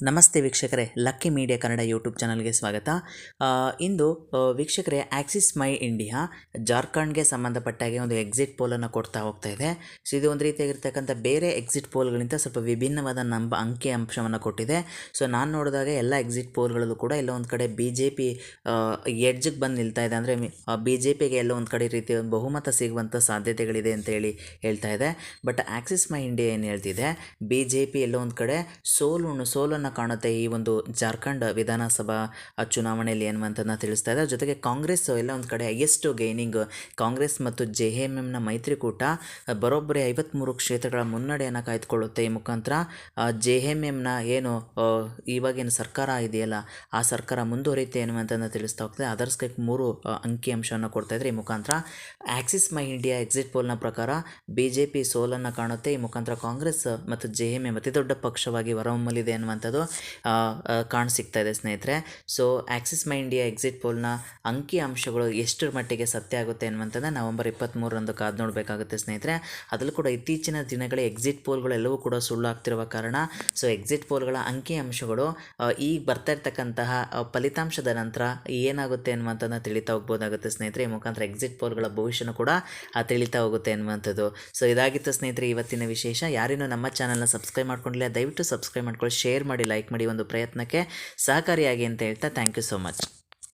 ನಮಸ್ತೆ ವೀಕ್ಷಕರೇ, lucky media Kannada YouTube ಚಾನಲ್ಗೆ ಸ್ವಾಗತ. ಇಂದು ವೀಕ್ಷಕರೇ, ಆಕ್ಸಿಸ್ ಮೈ ಇಂಡಿಯಾ ಜಾರ್ಖಂಡ್ಗೆ ಸಂಬಂಧಪಟ್ಟಾಗೆ ಒಂದು ಎಕ್ಸಿಟ್ ಪೋಲನ್ನು ಕೊಡ್ತಾ ಹೋಗ್ತಾ ಇದೆ. ಸೊ ಇದು ಒಂದು ರೀತಿಯಾಗಿರ್ತಕ್ಕಂಥ ಬೇರೆ ಎಕ್ಸಿಟ್ ಪೋಲ್ಗಳಿಂದ ಸ್ವಲ್ಪ ವಿಭಿನ್ನವಾದ ಅಂಕಿ ಅಂಶವನ್ನು ಕೊಟ್ಟಿದೆ. ಸೊ ನಾನು ನೋಡಿದಾಗ ಎಲ್ಲ ಎಕ್ಸಿಟ್ ಪೋಲ್ಗಳಲ್ಲೂ ಕೂಡ ಎಲ್ಲ ಒಂದು ಕಡೆ BJP ಎಡ್ಜ್ಗೆ ಬಂದು ನಿಲ್ತಾ ಇದೆ. ಅಂದರೆ BJPಗೆ ಎಲ್ಲ ಒಂದು ಕಡೆ ರೀತಿಯ ಬಹುಮತ ಸಿಗುವಂಥ ಸಾಧ್ಯತೆಗಳಿದೆ ಅಂತ ಹೇಳ್ತಾ ಇದೆ. ಬಟ್ ಆಕ್ಸಿಸ್ ಮೈ ಇಂಡಿಯಾ ಏನು ಹೇಳ್ತಿದೆ, BJP ಎಲ್ಲ ಒಂದು ಕಡೆ ಸೋಲನ್ನು ಕಾಣುತ್ತೆ ಈ ಒಂದು ಜಾರ್ಖಂಡ್ ವಿಧಾನಸಭಾ ಚುನಾವಣೆಯಲ್ಲಿ ಅನ್ನುವಂಥದ್ದನ್ನ ತಿಳಿಸ್ತಾ ಇದೆ. ಜೊತೆಗೆ ಕಾಂಗ್ರೆಸ್ ಎಲ್ಲ ಒಂದು ಕಡೆ ಹೈಯೆಸ್ಟ್ ಗೈನಿಂಗ್, ಕಾಂಗ್ರೆಸ್ ಮತ್ತು JMMನ ಮೈತ್ರಿಕೂಟ ಬರೋಬ್ಬರಿ 53 ಕ್ಷೇತ್ರಗಳ ಮುನ್ನಡೆಯನ್ನು ಕಾಯ್ದುಕೊಳ್ಳುತ್ತೆ. ಈ ಮುಖಾಂತರ JMMನ ಏನು ಇವಾಗೇನು ಸರ್ಕಾರ ಇದೆಯಲ್ಲ, ಆ ಸರ್ಕಾರ ಮುಂದುವರಿಯುತ್ತೆ ಅನ್ನುವಂಥದ್ದನ್ನ ತಿಳಿಸ್ತಾ ಹೋಗ್ತದೆ. ಅದರ್ಸ್ಗೆ 3 ಅಂಕಿಅಂಶವನ್ನು ಕೊಡ್ತಾ ಇದ್ದಾರೆ. ಈ ಮುಖಾಂತರ ಆಕ್ಸಿಸ್ ಮೈ ಇಂಡಿಯಾ ಎಕ್ಸಿಟ್ ಪೋಲ್ನ ಪ್ರಕಾರ BJP ಸೋಲನ್ನು ಕಾಣುತ್ತೆ. ಈ ಮುಖಾಂತರ ಕಾಂಗ್ರೆಸ್ ಮತ್ತು JMM ಅತಿ ದೊಡ್ಡ ಪಕ್ಷವಾಗಿ ಹೊರಹೊಮ್ಮಲಿದೆ ಅನ್ನುವಂಥದ್ದು ಕಾಣಸಿಗ್ತಾ ಇದೆ ಸ್ನೇಹಿತರೆ. ಸೊ ಆಕ್ಸಿಸ್ ಮೈ ಇಂಡಿಯಾ ಎಕ್ಸಿಟ್ ಪೋಲ್ನ ಅಂಕಿ ಅಂಶಗಳು ಎಷ್ಟರ ಮಟ್ಟಿಗೆ ಸತ್ಯ ಆಗುತ್ತೆ ಅನ್ನುವಂಥದ್ದು ನವೆಂಬರ್ 23ರಂದು ಕಾದು ನೋಡಬೇಕಾಗುತ್ತೆ ಸ್ನೇಹಿತರೆ. ಅದರಲ್ಲೂ ಕೂಡ ಇತ್ತೀಚಿನ ದಿನಗಳ ಎಕ್ಸಿಟ್ ಪೋಲ್ಗಳೆಲ್ಲವೂ ಕೂಡ ಸುಳ್ಳು ಆಗ್ತಿರುವ ಕಾರಣ ಸೊ ಎಕ್ಸಿಟ್ ಪೋಲ್ಗಳ ಅಂಕಿ ಅಂಶಗಳು ಈಗ ಬರ್ತಾ ಇರ್ತಕ್ಕಂತಹ ಫಲಿತಾಂಶದ ನಂತರ ಏನಾಗುತ್ತೆ ಅನ್ನುವಂಥದ್ದನ್ನ ತಿಳಿತಾ ಹೋಗ್ಬೋದಾಗುತ್ತೆ ಸ್ನೇಹಿತರೆ. ಈ ಮುಖಾಂತರ ಎಕ್ಸಿಟ್ ಪೋಲ್ಗಳ ಭವಿಷ್ಯನೂ ಕೂಡ ತಿಳಿತಾ ಹೋಗುತ್ತೆ ಅನ್ನುವಂಥದ್ದು. ಸೊ ಇದಾಗಿತ್ತು ಸ್ನೇಹಿತರೆ ಇವತ್ತಿನ ವಿಶೇಷ. ಯಾರೇನೂ ನಮ್ಮ ಚಾನಲ್ನ ಸಬ್ಸ್ಕ್ರೈಬ್ ಮಾಡ್ಕೊಂಡಿಲ್ಲ, ದಯವಿಟ್ಟು ಸಬ್ಸ್ಕ್ರೈಬ್ ಮಾಡ್ಕೊಳ್ಳಿ, ಶೇರ್ ಮಾಡಿ, ಲೈಕ್ ಮಾಡಿ, ಒಂದು ಪ್ರಯತ್ನಕ್ಕೆ ಸಹಕಾರಿಯಾಗಿ ಅಂತ ಹೇಳ್ತಾ ಥ್ಯಾಂಕ್ ಯು ಸೋ ಮಚ್.